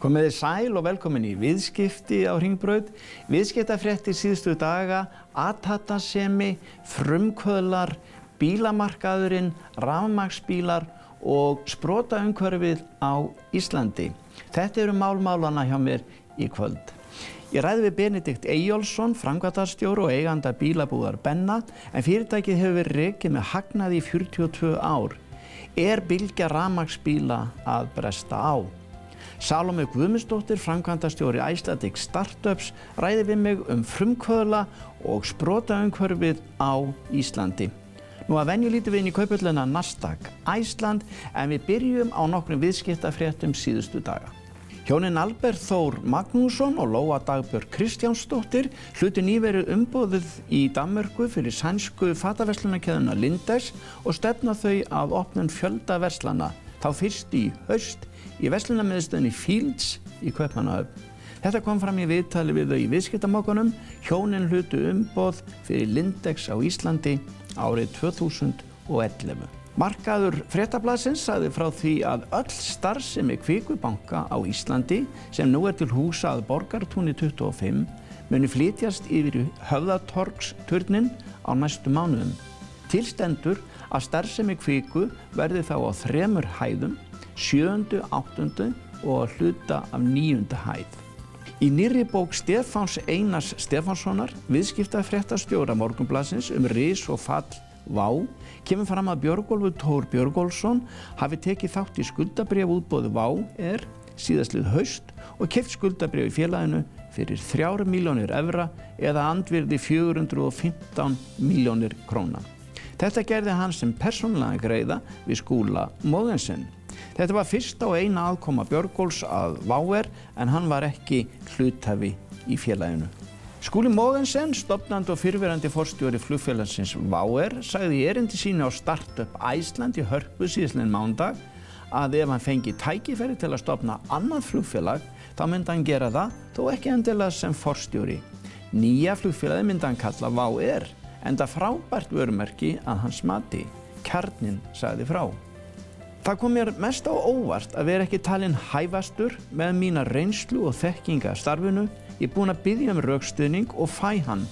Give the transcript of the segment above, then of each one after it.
Komið þið sæl og velkomin í viðskipti á Hringbraut. Viðskiptafréttir síðustu daga, athafnasemi, frumkvöðlar, bílamarkaðurinn, rafmagnsbílar og sprotaumhverfið á Íslandi. Þetta eru málmálana hjá mér í kvöld. Ég ræði við Benedikt Eyjólfsson, framkvæmdastjóra og eiganda bílabúðar Benna, en fyrirtækið hefur verið rekið með hagnaði í 42 ár. Er bylgja rafmagnsbíla að bresta á? Salome Guðmundsdóttir, framkvæmdastjóri Icelandic Startups, ræði við mig frumkvöðla og sprotaumhverfið á Íslandi. Nú að venju lítum við inn í kauphöllina Nasdaq Iceland, en við byrjum á nokkrum viðskiptafréttum síðustu daga. Hjónin Albert Þór Magnússon og Lóa Dagbjörg Kristjánsdóttir hlutu nýverið umboðið í Danmörku fyrir sænsku fataverslunarkeðjuna Lindex og stefna þau að opnun fjölda verslana, þá fyrst í haust í verslunarmiðstöðinni Fields í Kaupmannahöfn. Þetta kom fram í viðtali við þau í viðskiptamókunum. Hjónin hlutu umboð fyrir Lindex á Íslandi árið 2011. Markaður Fréttablaðsins sagði frá því að öll starfsemi Kvikubanka á Íslandi, sem nú til húsa að Borgartúni 25, muni flytjast yfir í Höfðatorgsturnin á næstu mánuðum. Til stendur að starfsemi Kviku verði þá á 3 hæðum, 7., 8. og að hluta af 9. hæð. Í nýrri bók Stefáns Einars Stefánssonar, viðskiptafréttastjóra Morgunblaðsins ris og fall WOW, kemur fram að Björgólfur Thor Björgólfsson hafi tekið þátt í skuldabréfaútboði WOW síðastlið haust og keypt skuldabréf í félaginu fyrir 3 milljónir evra eða andvirði 415 milljónir króna. Þetta gerði hann sem persónulega greiða við Skúla Mogensen. Þetta var fyrsta og eina aðkoma Björgólfs að WOW en hann var ekki hluthafi í félaginu. Skúli Mogensen, stofnandi og fyrrverandi forstjóri flugfélagsins WOW, sagði í erindi sínu á Startup Iceland í Hörpu síðastliðinn mánudag að ef hann fengi tækifæri til að stofna annað flugfélag, þá myndi hann gera það, þó ekki endilega sem forstjóri. Nýja flugfélagið myndi hann kalla WOW, enda frábært vörumerki að hans mati. Kjarninn sagði frá. Það kom mér mest á óvart að vera ekki talinn hæfastur með mína reynslu og þekkinga starfinu. Ég er búinn að biðja rökstuðning og fæ hann,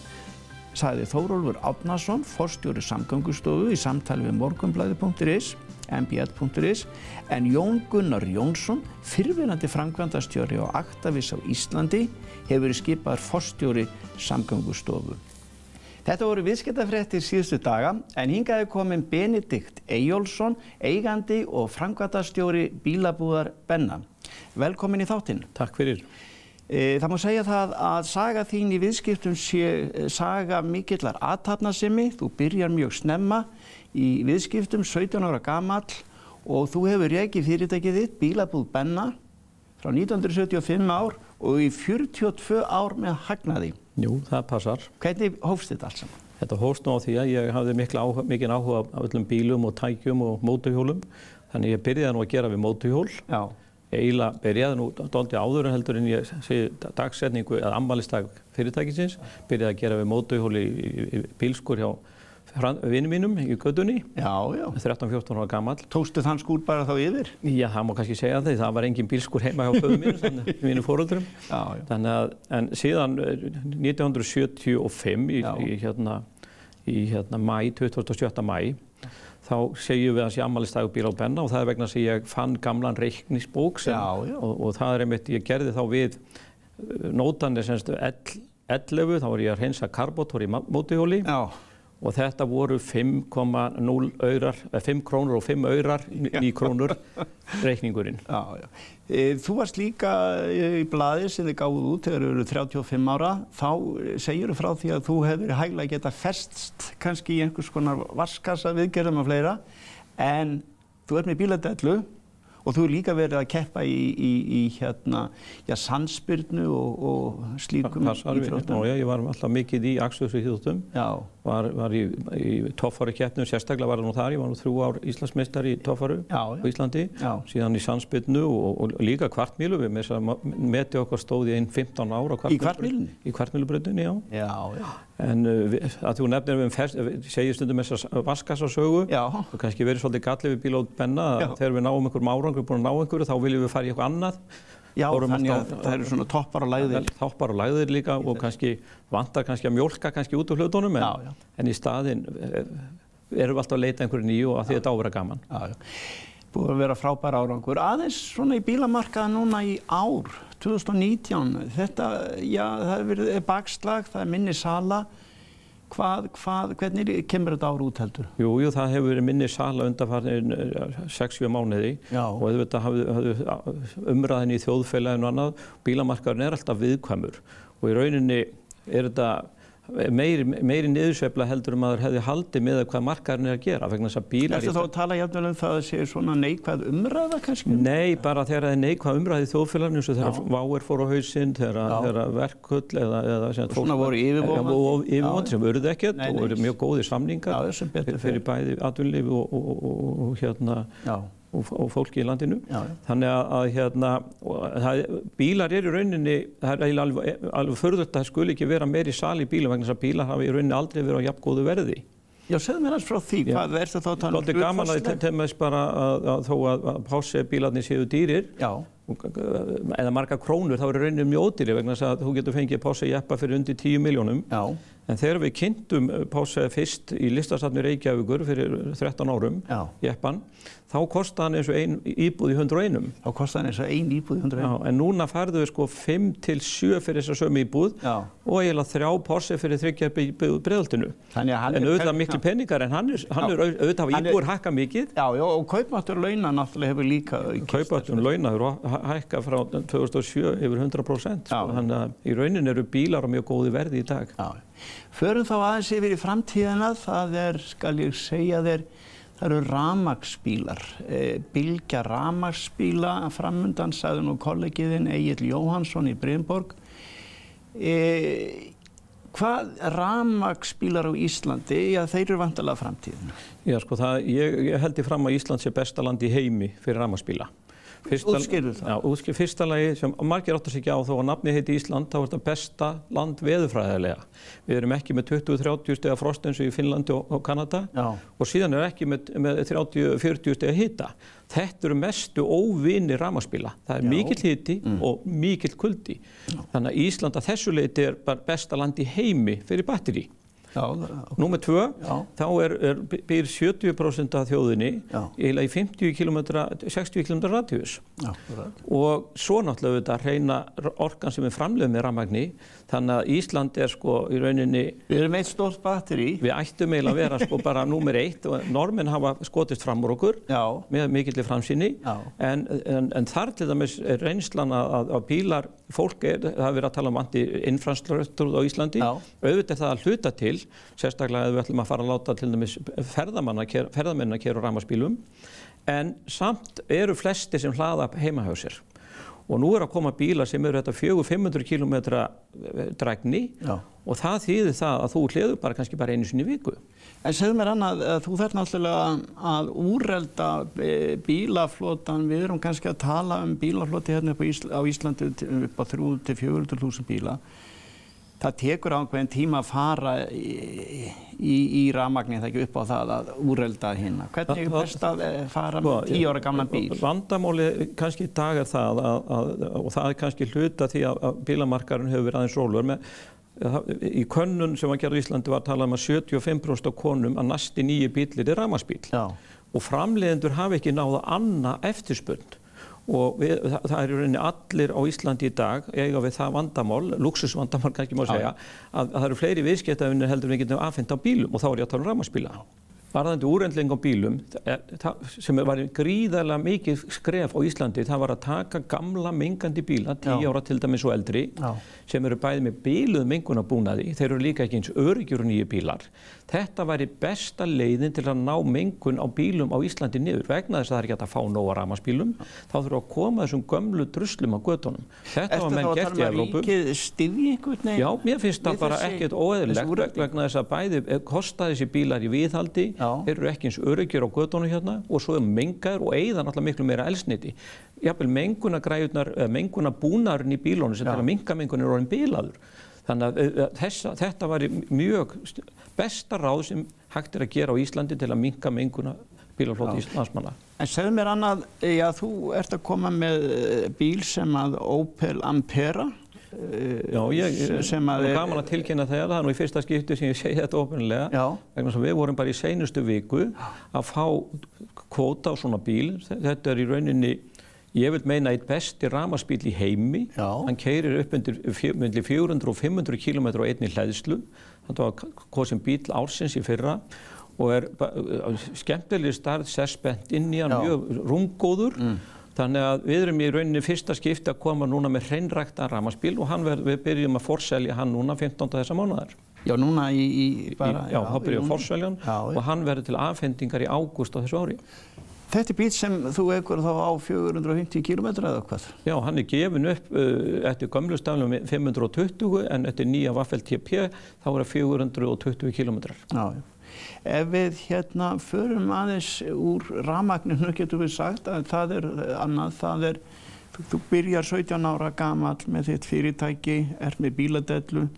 sagði Þórólfur Árnason, forstjóri samgöngustofu í samtali við Morgunblaðið.is, mbl.is, en Jón Gunnar Jónsson, fyrrverandi framkvæmdastjóri á Actavis á Íslandi, hefur verið skipaður forstjóri samgöngustofu. Þetta voru viðskiptafréttir síðustu daga, en hingað komin Benedikt Eyjólfsson, eigandi og framkvæmdastjóri bílabúðar Benna. Velkomin í þáttinn. Takk fyrir. Það má segja það að saga þín í viðskiptum sé saga mikillar athafnasemi. Þú byrjar mjög snemma í viðskiptum, 17 ára gamall, og þú hefur rekið fyrirtækið þitt, bílabúð Benna, frá 1975 ár og í 42 ár með hagnaði. Jú, það passar. Hvernig hófst þetta alls saman? Þetta hófst nú á því að ég hafði mikinn áhuga á öllum bílum og tækjum og mótorhjólum. Þannig ég byrjaði nú að gera við mótorhjól. Já. Eiginlega byrjaði nú dálítið áður en heldur en ég segi dagsetningu eða afmælisdag fyrirtækisins. Byrjaði að gera við mótorhjól í bílskur hjá vinum mínum í götunni. Já, já. 13-14 ára gamall. Tókstu þann skúr bara þá yfir? Já, það má kannski segja það. Það var engin bílskur heima hjá föður mínum, þannig mínum foreldrum. Já, já. Þannig að, en síðan 1975 í maí, 27. maí, þá segjum við að sé afmælisdagur bíla á Benna og það vegna þess að ég fann gamlan reikningsbók og það einmitt, ég gerði þá við nótanir semst 11, þá var ég að hreinsa karbótor í mótorhjóli. Já. Og þetta voru 5,0 aurar, 5 krónur og 5 aurar, 9 krónur reikningurinn. Já, já. Þú varst líka í blaði sem þið gáfuð út þegar þú eru 35 ára. Þá segirðu frá því að þú hefur hæglega getað festst kannski í einhvers konar vatnskassa viðgerðum og fleira. En þú ert með bíladellu og þú hefur líka verið að keppa í sandspyrnu og slíkum íþróttum. Já, ég var alltaf mikið í akstursíþróttum. Já. Var í torfærukeppnum, sérstaklega var það nú þar. Ég var nú 3 ár Íslandsmeistari í torfæru á Íslandi. Já. Síðan í sandspyrnu og líka kvartmílu. Við metið okkar stóð í 15 ár á kvartmílu. Í kvartmílunni? Í kvartmílubrautinni, já. Já, já. En að þú nefnir segir stundum þessa vatnskassasögu. Já. Það kannski verið svolítið gallið við bíla á Benna. Þegar við náum einhverjum árangri, búin að ná einhverju, þá viljum við fara í eitthvað annað. Já, þannig að það eru svona toppar og lægðir. Toppar og lægðir líka og kannski vantar kannski að mjólka kannski út úr hlutunum en í staðinn erum við alltaf að leita einhverju nýju og að því þetta á að vera gaman. Búið að vera frábær árangur. Aðeins svona í bílamarkaði núna í ár, 2019. Þetta, já, það hefur verið bakslag, það er minni sala. Hvernig kemur þetta ár út heldur? Jú, það hefur verið minni sala undanfarnir 6-7 mánuði og auðvitað hafði umræðin í þjóðfélaginu og annað. Bílamarkaðurinn er alltaf viðkvæmur og í rauninni er þetta meiri niðursveifla heldur maður hefði haldið með hvað markaðurinn er að gera vegna þess að bílar... Ertu þá að tala jafnvel um það að sé svona neikvæð umræða kannski? Nei, bara þegar það er neikvæð umræða í þjóðfélaginu eins og þegar Váir fór á hausinn, þegar verkhull eða svona voru yfirvofandi sem urðu ekkert og eru mjög góðir samningar fyrir bæði atvinnulíf og fólki í landinu. Þannig að bílar eru í rauninni, það er alveg furðulegt að það skuli ekki vera meiri sali í bílum vegna þess að bílar hafa í rauninni aldrei verið á jafn góðu verði. Já, segðu mér aðeins frá því, hvað er þetta þá að tala um hlutfallslega? Gaman að til dæmis bara að þó að pássebílarnir séu dýrir, eða margar krónur, þá eru rauninni mjög ódýrir vegna þess að þú getur fengið pássejeppa fyrir undir 10 milljónum. En þegar við kynntum Pásse fyrst í listasafni Reykjavíkur fyrir 13 árum, jeppan, þá kostaði hann eins og ein íbúð í 101. Þá kostaði hann eins og ein íbúð í 101. Já, en núna færðu við sko 5 til 7 fyrir þessa sömu íbúð og eiginlega 3 Pásse fyrir 3 íbúð Breiðholtinu. En auðvitað miklu peningar, en hann er auðvitað hafa íbúður hækkað mikið. Já, og kaupmáttur launa náttúrulega hefur líka aukist. Kaupmáttur launa hefur hækkað frá 2007 yfir 100%. Þannig að í rauninni eru bílar á mjög góðu verði í dag. Förum þá aðeins yfir í framtíðina, það er, skal ég segja þér, það eru rafmagnsbílar, Bylgja rafmagnsbíla framundan, sagði nú kollegiðinn Egill Jóhannsson í Brimborg. Hvað rafmagnsbílar á Íslandi, já þeir eru vantarlega framtíðina? Já sko, ég held í fram að Ísland sé besta land í heimi fyrir rafmagnsbíla. Útskýrðu það? Já, útskýrðu fyrsta lagi sem margir áttar sig ekki á þó að nafnið heiti Ísland, þá er þetta besta land veðurfræðilega. Við erum ekki með 20-30 stiga frost eins og í Finnlandi og Kanada og síðan er ekki með 30-40 stiga hita. Þetta eru mestu óvinir rafmagnsbíla. Það er mikill hiti og mikill kuldi. Þannig að Ísland að þessu leyti er bara besta land í heimi fyrir batteri. Númer 2, þá býr 70% af þjóðinni eiginlega í 60 km radíus. Og svo náttúrulega þetta hreina orkan sem er framleidd með rafmagni, þannig að Ísland er sko í rauninni... Við erum eitt stórt batteri. Við ættum eiginlega að vera sko bara númer 1 og normenn hafa skotist fram úr okkur með mikilli framsýni, en þar til dæmis er reynslan að bílar, fólk það er verið að tala um anti-infrastruktúr á Íslandi, auðvitað er það að hluta til, sérstaklega ef við ætlum að fara að láta til dæmis ferðamenn að keyra á rafmagnsbílum, en samt eru flestir sem hlaða heima hjá sér. Og nú er að koma bílar sem eru þetta 400-500 km drægni og það þýðir það að þú hleður bara kannski bara einu sinni í viku. En segðu mér annað, þú þarf náttúrulega að úrelda bílaflotan, við erum kannski að tala um bílafloti hérna á Íslandi upp á 300-400.000 bíla. Það tekur ákveðin tíma að fara í rafmagni það ekki upp á það að úrelda hérna. Hvernig er best að fara með 10 ára gamlan bíl? Vandamáli kannski í dag er það og það er kannski hluta því að bílamarkaðurinn hefur verið aðeins rólegur. Í könnun sem var gerð í Íslandi var að tala um að 75% af konum að næsti nýju bílir er rafmagnsbíl. Og framleiðendur hafa ekki náð að anna eftirspurn. Og það er í rauninni allir á Íslandi í dag eiga við það vandamál, lúxusvandamál kannski má segja, að það eru fleiri viðskiptavinir heldur en við getum afhent á bílum og þá er ég að tala um rafmagnsbíla. Varðandi úrendling á bílum, sem var gríðarlega mikið skref á Íslandi, það var að taka gamla mengandi bíla, 10 ára til dæmis og eldri, sem eru bæði með biluð mengunarbúnaði, þeir eru líka ekki eins öruggir og nýju bílar. Þetta væri besta leiðin til að ná mengun á bílum á Íslandi niður, vegna þess að það er ekki hægt að fá nóga rafmagnsbílum, þá þurfa að koma þessum gömlu druslum á götunum. Þetta var menn gert í Evrópu. Ríkið styðji einhvern veginn? Já, mér finnst það bara ekkert óeðlilegt vegna þess að bæði kosta þessi bílar í viðhaldi, þeir eru ekki eins öruggir á götunum hérna og svo mengaður og eyða náttúrulega miklu meira eldsneyti. Jafnvel mengunarbúnaðurinn í bílunum sem til að minnka mengun er orðinn bilaður. Þannig að þetta var mjög besta ráð sem hægt er að gera á Íslandi til að minnka menguna bílaflota landsmanna. En segðu mér annað, já, þú ert að koma með bíl sem að Opel Ampera. Já, það er gaman að tilkynna það er nú í fyrsta skipti sem ég segi þetta opinlega, vegna sem við vorum bara í seinustu viku að fá kvóta á svona bíl. Þetta er í rauninni, ég vil meina, eitt besti rafmagnsbíl í heimi. Hann keyrir upp undir 400 og 500 km á einni hleðslu. Þetta var kosin bíl ársins í fyrra og er skemmtileg stærð, sérspennt inn í hann, mjög rúmgóður. Þannig að við erum í rauninni fyrsta skipti að koma núna með hreinræktaðan rafmagnsbíl og við byrjum að forselja hann núna 15. þessa mánaðar. Já, núna bara... Já, þá byrjum við forseljan og hann verður til afhendingar í ágúst á þessu ári. Þetta er bíl sem þú ekur þá á 450 km eða hvað? Já, hann er gefin upp eftir gömlu staflum 520 en eftir nýja Waffel TP þá er það 420 km. Já. Ef við förum aðeins úr rafmagninu, getum við sagt að það er annað, þú byrjar 17 ára gamall með þitt fyrirtæki, ert með bíladellu,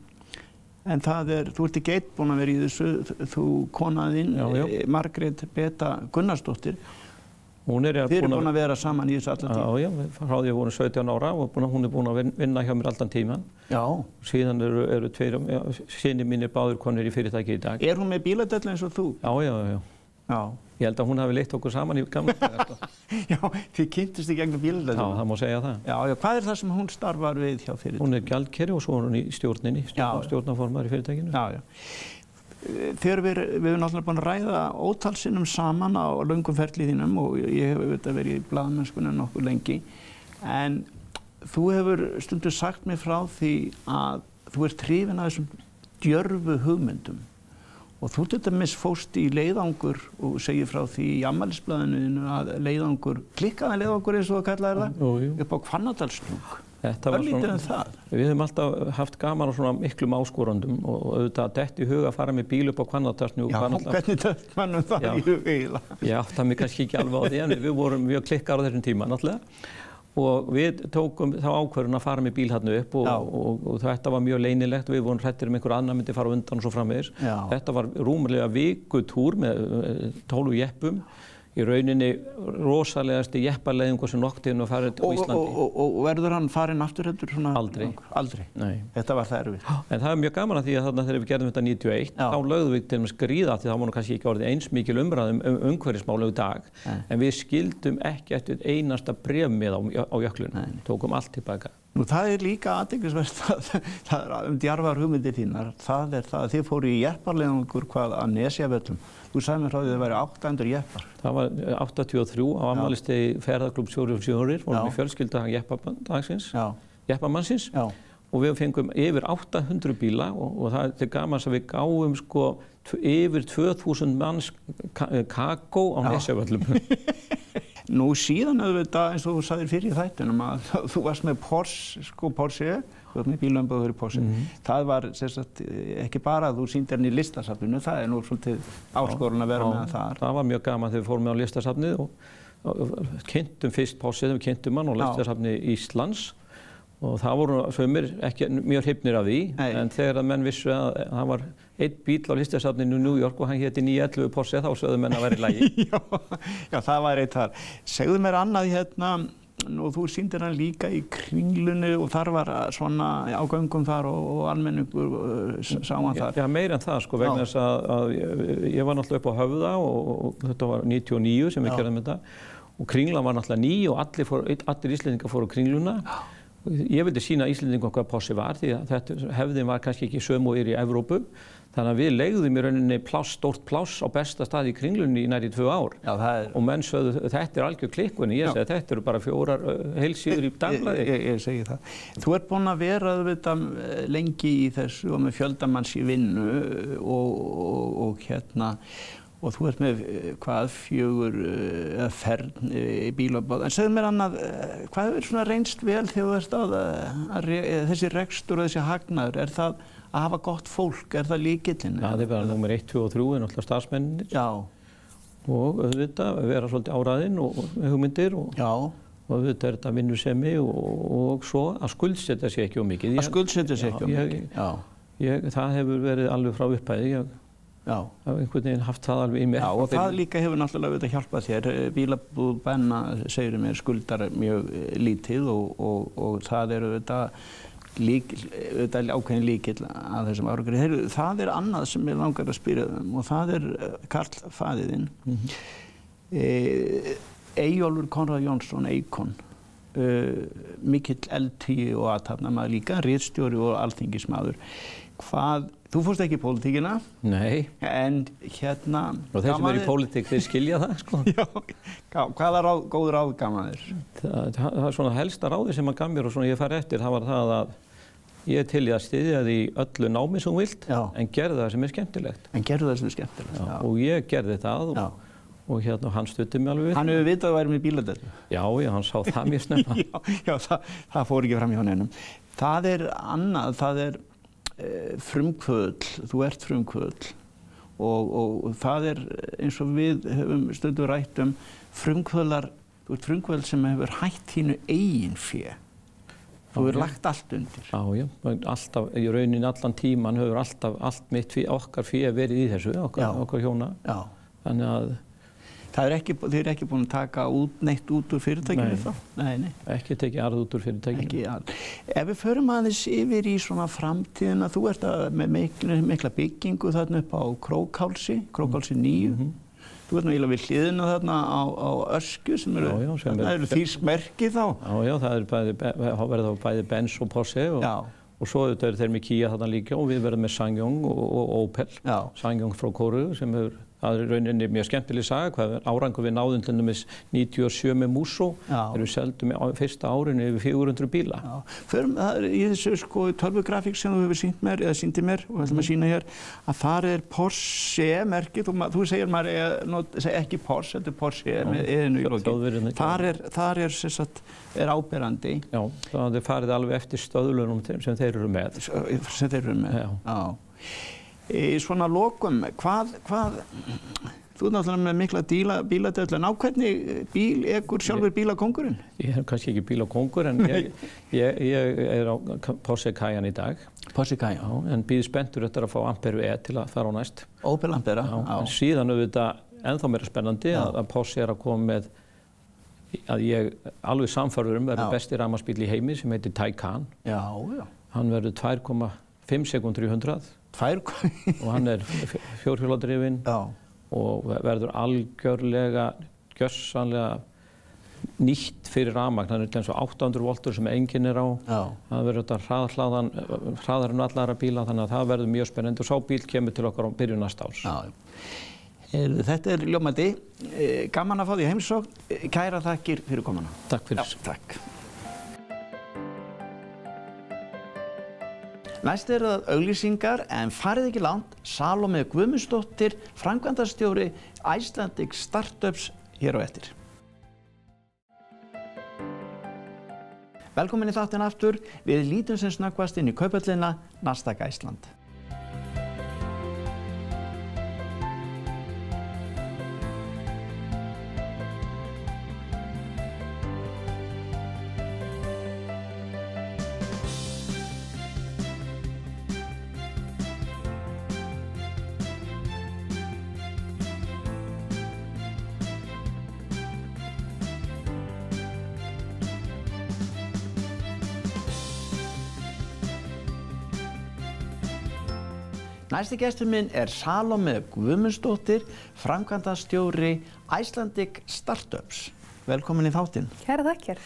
en þú ert ekki einn búin að vera í þessu, þú konaðinn, Margrét Beta Gunnarsdóttir, þið eru búin að vera saman í þessu allan tíma. Já, frá því að voru 17 ára og hún er búin að vinna hjá mér allan tíman. Já. Síðan eru tveir, synir mínir báðir konur í fyrirtæki í dag. Er hún með bíladellu eins og þú? Já. Ég held að hún hafi leitt okkur saman í gamla daga. Já, þið kynntust í gegnum bíladellu. Já, það má segja það. Já, hvað er það sem hún starfar við hjá fyrirtækinu? Hún er gjaldkeri og svo er hún í stjórninni, stjórnarformaður í fyrirtækinu. Já. Þegar við erum náttúrulega búin að ræða ótal sinnum saman á löngum ferli þínum og ég hef auðvitað verið í blaðamennskunni nokkuð lengi, en þú hefur stundum sagt mér frá því að þú ert hrifinn af þessum djörfu hugmyndum og þú til dæmis fórst í leiðangur og segir frá því í afmælisblaðinu að klikkaðan leiðangur eins og það kallaði það, upp á Hvannadalshnjúk. Við höfum alltaf haft gaman á svona miklum áskorandum og auðvitað dett í hug að fara með bíl upp á Hvannadalshnjúk. Já, hvernig dett mannum það í hug eiginlega? Já, það mér kannski ekki alveg á því en við vorum mjög klikkar á þessum tíma náttúrulega og við tókum þá ákvörðun að fara með bíl hérna upp og þetta var mjög leynilegt, við vorum hrættir einhver annar myndi fara undan og svo framvegis. Þetta var rúmlega vikutúr með 12 jeppum. Í rauninni rosalegasti jeppaleiðingur sem nokkuð tíðin að fara á Íslandi. Og verður hann farinn aftur svona? Aldrei. Aldrei? Nei. Þetta var það erfitt. En það er mjög gaman að því að þarna þegar við gerðum þetta 91, þá lögðum við til dæmis gríða því þá var nú kannski ekki orðið eins mikil umræðum umhverfismál í dag. En við skildum ekki eftir einasta bréfmið á jöklunum. Tókum allt tilbaka. Nú það er líka athyglisvert að djarfar hugmyndir þínar, það er það að þið fóru í jeppaleiðangur að Nesjavöllum. Þú sagði mér frá því að það væri 800 jeppar. Það var 83 á afmælistegi ferðarklúbb 74, vorum við fjölskyldadag jeppamannsins og við fengum yfir 800 bíla og það er gaman að við gáum yfir 2000 manns kakó á Nesjavöllum. Nú síðan auðvitað, eins og þú sagðir fyrir í þættinum, að þú varst með Porsche, þú varst með bílömböður í Porsche. Það var ekki bara að þú sýndir henni í listasafninu, það er nú svolítið áskorun að vera með þar. Það var mjög gaman þegar við fórum með á listasafnið og kynntum fyrst Porsche, þegar við kynntum hann á listasafni Íslands og það voru sumir ekki mjög hrifnir af því, en þegar að menn vissu að það var einn bíl á listasafninu í New York og hann héti 911 Porsche, þá sögðu menn að vera í lagi. Já, það var eitt þar. Segðu mér annað og þú sýndir hann líka í Kringlunni og þar var svona á göngum þar og almenningur sá hann þar. Já, meira en það vegna þess að ég var náttúrulega upp á Höfða og þetta var 99 sem við gerðum þetta og Kringlan var náttúrulega ný og allir Íslendingar fóru á Kringluna. Ég vildi sýna Íslendingum hvað Porsche var því að hefðin var kannski ekki sömu og í Evrópu. Þannig að við leigðum í rauninni stórt pláss á besta stað í Kringlunni í nærri 2 ár. Og menn sögðu þetta er algjör klikkunni, ég segi þetta eru bara 4 heilsíður í dagblaði. Ég segi það. Þú ert búinn að vera lengi í þessu og með fjöldamanns í vinnu og þú ert með 4 fern í bílabáð. En segðu mér annað, hvað hefur svona reynst vel þegar þú ert að þessi rekstur og þessi hagnaður, er það að hafa gott fólk, er það lykillinn? Já, það er bara númer 1, 2 og 3 er náttúrulega starfsmennir. Já. Og auðvitað vera svolítið áræðinn og hugmyndir og auðvitað er þetta vinnusemi og svo að skuldsetja sig ekki of mikið. Að skuldsetja sig ekki of mikið, já. Það hefur verið alveg frá upphæði. einhvern veginn haft það alveg í mér. Já, og það líka hefur náttúrulega hjálpað þér. Bílabúð Benna, segir mér, skuldar mjög lítið og það eru auðvitað ákveðin líkill að þessum árangri. Það annað sem ég langar að spyrja og það Karl faðir þinn. Eyjólfur Konráð Jónsson, Eikon, mikill eldhugi og athafnamaður líka, ritstjóri og alþingismaður. Þú fórst ekki í pólitíkina. Nei. En hérna... Og þeir sem í pólitík, þeir skilja það, sko. Já. Hvaða góð ráð gaf maður? Það svona helsta ráði sem hann gaf mér og svona ég fari eftir, það var það að ég til í að styðja því öllu námi sem þú vilt, en gerði það sem skemmtilegt. En gerði það sem skemmtilegt, já. Og ég gerði það og hérna hann studdi mig alveg við. Hann hefur vitað að væri með bíladellu. Já, hann sá það mjög snemma. Já, það fór ekki fram hjá neinum. Það annað, það frumkvöðull, þú ert frumkvöðull og það eins og við höfum stundum rætt frumkvöðlar, þú ert frumkvöðull sem hefur hætt þínu eigin fé. Þú hefur lagt allt undir. Já, alltaf, í rauninni allan tíman hefur allt mitt fé, okkar fé verið í þessu, okkar hjóna. Já. Þannig að þið ekki búin að taka neitt út úr fyrirtækinu þá? Nei. Ekki tekið arð út úr fyrirtækinu. Ekki arð. Ef við förum aðeins yfir í svona framtíðina, þú ert með mikla byggingu þarna upp á Krókhálsi 9. Þú ert nú eiginlega við hliðina þarna á Öskju sem eru þýsk merki þá. Já, það verður bæði Benz og Porsche og svo eru þeir með Kia þarna líka og við verðum með SsangYong og Opel. SsangYong frá Kóreu sem hefur það í rauninni mjög skemmtileg saga, hvað árangur við náðum til dæmis 97 með Musso, við seldum fyrsta árinu yfir 400 bíla. Förum í þessu tölvugrafík sem þú hefur sýndi mér og ætlum að sýna hér, að þar Porsche merkið, þú segir maður ekki Porsche, þetta Porsche með eðinu í lokin. Þar áberandi. Já, það farið alveg eftir stöðlunum sem þeir eru með. Sem þeir eru með, já. Svona lokum, þú náttúrulega með mikla bíladellu, en á hvernig bíl sjálfur bílakóngurinn? Ég kannski ekki bílakóngur, en ég á Porsche Cayenne í dag. Porsche Cayenne? Já, en bíð spenntur eftir að fá Ampere E til að fara á næst. Opel Ampera? Já, en síðan auðvitað ennþá meira spennandi að Porsche að koma með að ég alveg samfærður verður besti rafmagnsbíll í heimi sem heitir Taycan. Já. Hann verður 2,5 sekúndur í 100. Og hann fjórhjóladrifinn og verður algjörlega, gjörsamlega nýtt fyrir rafmagn. Hann eins og 800 voltur sem enginn á. Það verður þetta hraðar en allara bíla, þannig að það verður mjög spennandi og sá bíl kemur til okkar á byrjun næsta árs. Þetta ljómandi. Gaman að fá því heimsókn. Kæra þakkir fyrir komuna. Takk fyrir. Takk. Næst það auglýsingar, en farið ekki langt, Salóme Guðmundsdóttir, framkvæmdastjóri Icelandic Startups hér á eftir. Velkomin í þáttinn aftur, við lítum sem snöggvast inn í kauphöllina Nasdaq Iceland. Næsti gestur minn Salóme Guðmundsdóttir, framkvæmdastjóri Icelandic Startups. Velkomin í þáttinn. Kæra þakkir.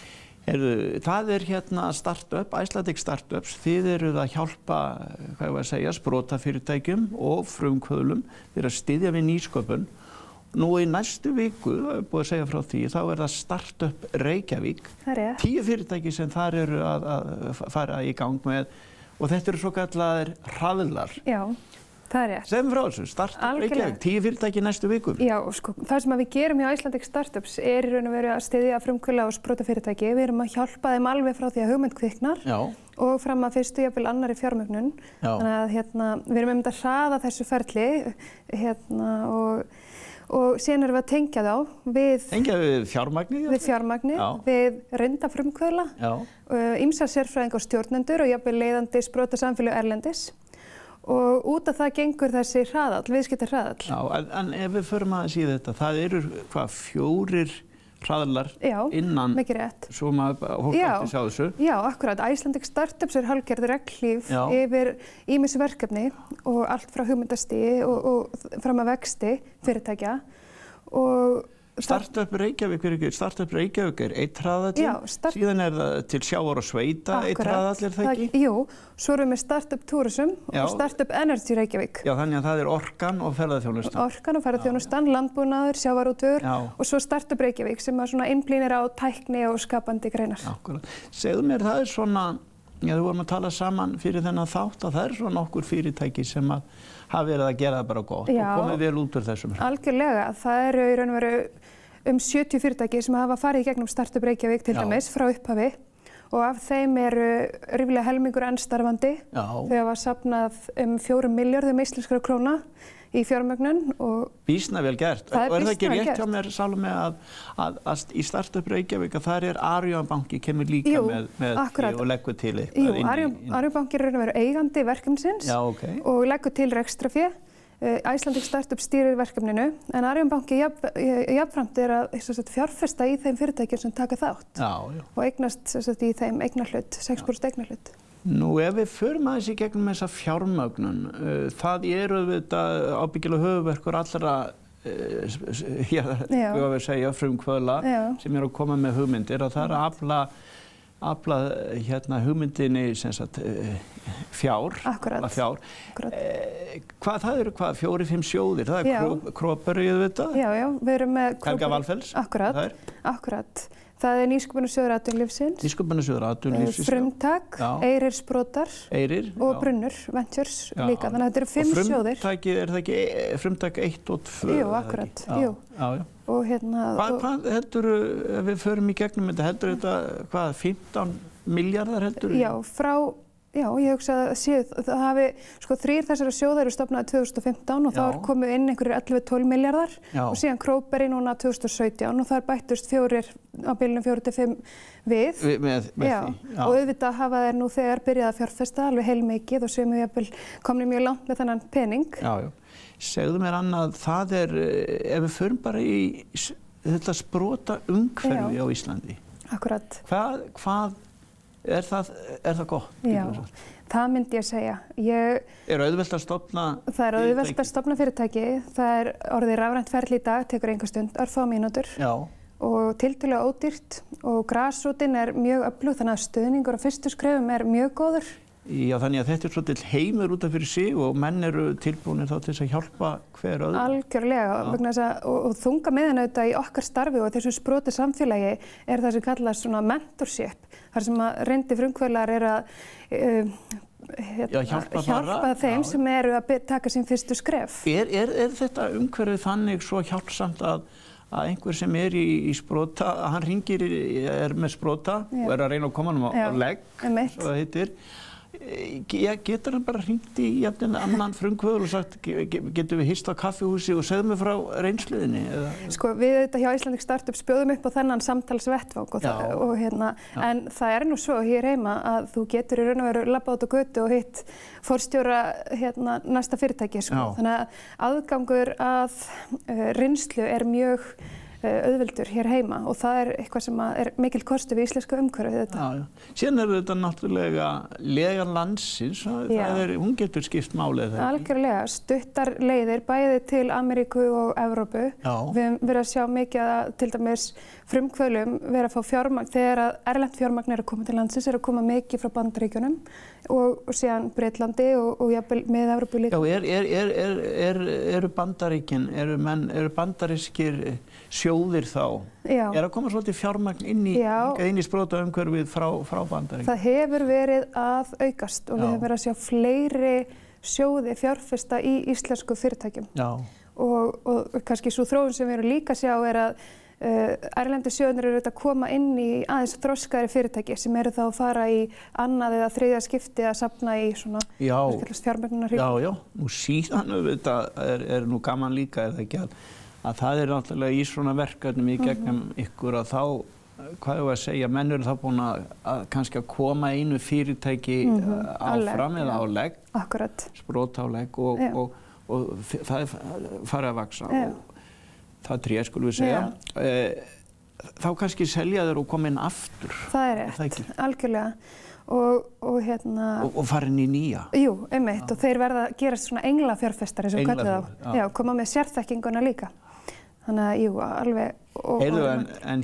Það hérna startup, Icelandic Startups. Þið eruð að hjálpa, sprotafyrirtækjum og frumkvöðlum. Þið að styðja við nýsköpun. Nú í næstu viku, það búið að segja frá því, þá það Startup Reykjavík. Það 10 fyrirtæki sem þar eru að fara í gang með. Og þetta eru svo kallaðir hraðlar. Já, það rétt. Segðum frá þessu, Startup Reykjavík, 10 fyrirtæki næstu vikum. Já, sko, það sem við gerum hjá Icelandic Startups í raun og veru að styðja frumkvöðla og sprotafyrirtæki. Við erum að hjálpa þeim alveg frá því að hugmynd kviknar og fram að fyrstu jafnvel annarri fjármögnun. Þannig að við erum að hraða þessu ferli og síðan erum við að tengja þá við fjármagni, við reynda frumkvöðla, ýmsar sérfræðinga og stjórnendur og jafnvel leiðandi sprotasamfélög erlendis og út af það gengur þessi hraðall, viðskiptahraðall. Já, en ef við förum aðeins í þetta, það eru hvað 4 hraðlar innan, svo maður hótt átti sjá þessu. Já, akkurat. Icelandic Startups hálfgerð regnhlíf yfir ýmis verkefni og allt frá hugmyndastigi og fram að vexti fyrirtækja. Og Startup Reykjavík er einn hraðall, síðan er það til sjávar og sveita einn hraðall, er það ekki? Jú, svo erum við Startup Tourism og Startup Energy Reykjavík. Já, þannig að það er orkan og ferðaþjónustan. Orkan og ferðaþjónustan, landbúnaður, sjávarútvegur og svo Startup Reykjavík sem að svona innblínir á tækni og skapandi greinar. Akkurat. Segðu mér, það er svona, þú vorum að tala saman fyrir þennan þátt að það er svona nokkur fyrirtæki sem að hafa verið að gera það bara gott og komið vel út úr þessum. Algjörlega. Það eru í raun og veru 70 fyrirtæki sem hafa farið í gegnum Startup Reykjavík til dæmis frá upphafi og af þeim eru ríflega helmingur enn starfandi. Þau hafa safnað 4 milljörðum íslenskra króna í fjármögnun og býsna vel gert. Og er það ekki rétt hjá mér, Salome, að í Startup Reykjavík að þar er Arion banki kemur líka með því og leggur til eitthvað? Jú, Arion banki er að vera eigandi verkefnisins og leggur til rekstrafé. Icelandic Startups stýrir verkefninu en Arion banki jafnframt er að fjárfesta í þeim fyrirtækjum sem taka þátt og eignast í þeim eignarhlut, 6% eignarhlut. Nú, ef við förum aðeins í gegnum þessa fjármögnun, það eru auðvitað ábyggilega höfuðverkur allra, frumkvöðla sem eru að koma með hugmyndir og það er að afla hugmyndinni fjár. Það eru 4-5 sjóðir, það er Króparið auðvitað. Já, við erum með Helga Valfells. Akkurat. Það er Nýsköpunarsjóður atvinnulífsins. Nýsköpunarsjóður atvinnulífsins. Frumtak, Eyrir Sprotar og Brunnur Ventures líka. Þannig að þetta eru 5 sjóðir. Og er það ekki Frumtak 1 og 2? Jú, akkurat. Og hvað heldur, ef við förum í gegnum þetta, heldur þetta, 15 miljardar heldur? Já, ég hugsa að það hafi, 3 þessara sjóða eru stofnaði 2015 og þá komið inn einhverjir 11-12 miljardar og síðan Króparið núna 2017 og þar bættust 4 á bilinu 4-5 við. Með því. Og auðvitað hafa þeir nú þegar byrjað að fjárfesta alveg heilmikið og sem við komum mjög langt með þennan pening. Segðu mér annað, það er, ef við förum bara í þetta sprota umhverfi á Íslandi. Akkurat. Hvað er það gott? Já, það myndi ég að segja. Er auðvelt að stofna fyrirtæki? Það er auðvelt að stofna fyrirtæki. Það er orðið rafrænt ferli í dag, tekur enga stund, örfá mínútur. Og tiltölulega ódýrt og grasrótin er mjög öflug þannig að stuðningur á fyrstu skrefum er mjög góður. Já, þannig að þetta er svolítið heimur út af fyrir sig og menn eru tilbúinir þá til þess að hjálpa hver öðrum. Algjörlega, vegna þess að og þunga meðan auðvitað í okkar starfi og þessu sproti samfélagi er það sem kallast svona mentorship, þar sem að reyndi frumkvöðlar er að hjálpa þeim sem eru að taka sín fyrstu skref. Er þetta umhverfið þannig svo hjálpsamt að einhver sem er í sprota, hann hringir, er með sprota og er að reyna að koma hann á legg, svo það heitir. Getur hann bara hringt í annan frumkvöðul og sagt, getum við hist á kaffihúsi og segðu mig frá reynsluðinni? Við þetta hjá Icelandic Startups bjóðum upp á þennan samtalsvettvang en það er nú svo hér heima að þú getur í raun og veru labbað út á götu og hitt forstjóra næsta fyrirtæki. Þannig að aðgangur að reynslu er mjög auðveldur hér heima og það er eitthvað sem er mikil kostu við íslenska umhverfið þetta. Síðan er þetta náttúrulega lega landsins, hún getur skipt málið þegar. Algjörlega, stuttar leiðir bæði til Ameríku og Evrópu. Við höfum verið að sjá mikið að til dæmis frumkvöðlum vera að fá fjármagn þegar að erlent fjármagn er að koma til landsins, er að koma mikið frá Bandaríkjunum og síðan Bretlandi og jafnvel með Evrópu líka. Eru Bandaríkin, eru bandarískir sjóðir þá? Er að koma svolítið fjármagn inn í sprotaumhverfið frá Bandaríkjunum? Það hefur verið að aukast og við höfum verið að sjá fleiri sjóði fjárfesta í íslensku fyrirtækjum. Og kannski svo þróun sem við erum líka að sjá er að erlendu sjóðnir eru að koma inn í aðeins þroskaðri fyrirtæki sem eru þá að fara í annað eða þriðja skipti að safna í svona fjármögnunarhring. Nú síðan auðvitað er nú gaman líka, er það ekki að það er náttúrulega í svona verkefnum í gegnum ykkur að þá hvað ég var að segja, menn eru þá búin að kannski að koma einu fyrirtæki áfram eða á legg, sprota á legg og það er farið að vaxa og það tré, skulum við segja. Þá kannski selja þeir og koma inn aftur. Það er rétt, algjörlega. Og fara inn í nýja. Jú, einmitt, og þeir verða að gerast svona englafjárfestar, eins og kallið á. Já, koma með sérþekkinguna líka. Þannig að, jú, alveg... Heyrðu, en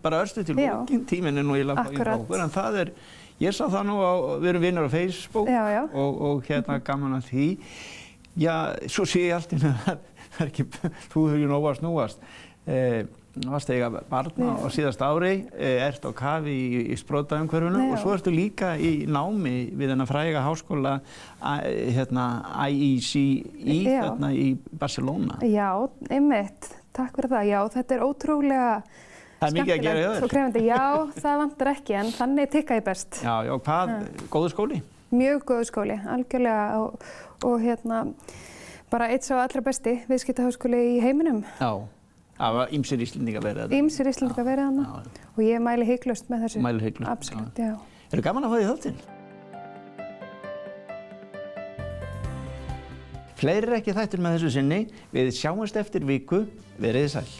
bara örstuð til bókin, tíminn er nú í okkur, en það er, ég sá það nú við erum vinnur á Facebook og gaman að því. Já, svo sé ég allt innan það er ekki, þú hefur nóg að snúast. Varst eiga barna á síðasta ári, ert á kafi í sprotaumhverfinu og svo ertu líka í námi við þennan fræga háskóla IECE í Barcelona. Já, einmitt. Takk fyrir það. Já, þetta er ótrúlega skemmtilegt og krefandi. Já, það vantar ekki, en þannig tikka ég best. Já, hvað? Góður skóli? Mjög góður skóli, algjörlega og bara eitt sá allra besti viðskiptaháskóli í heiminum. Já. Það var ýmsir Íslendingar verið þarna. Ýmsir Íslendingar verið þarna og ég mæli hiklaust með þessu. Mæli hiklaust. Absolutt, já. Eru gaman að fá því þáttinn? Fleiri ekki þættir með þessu sinni. Við sjáumst eftir viku. Verið sæl.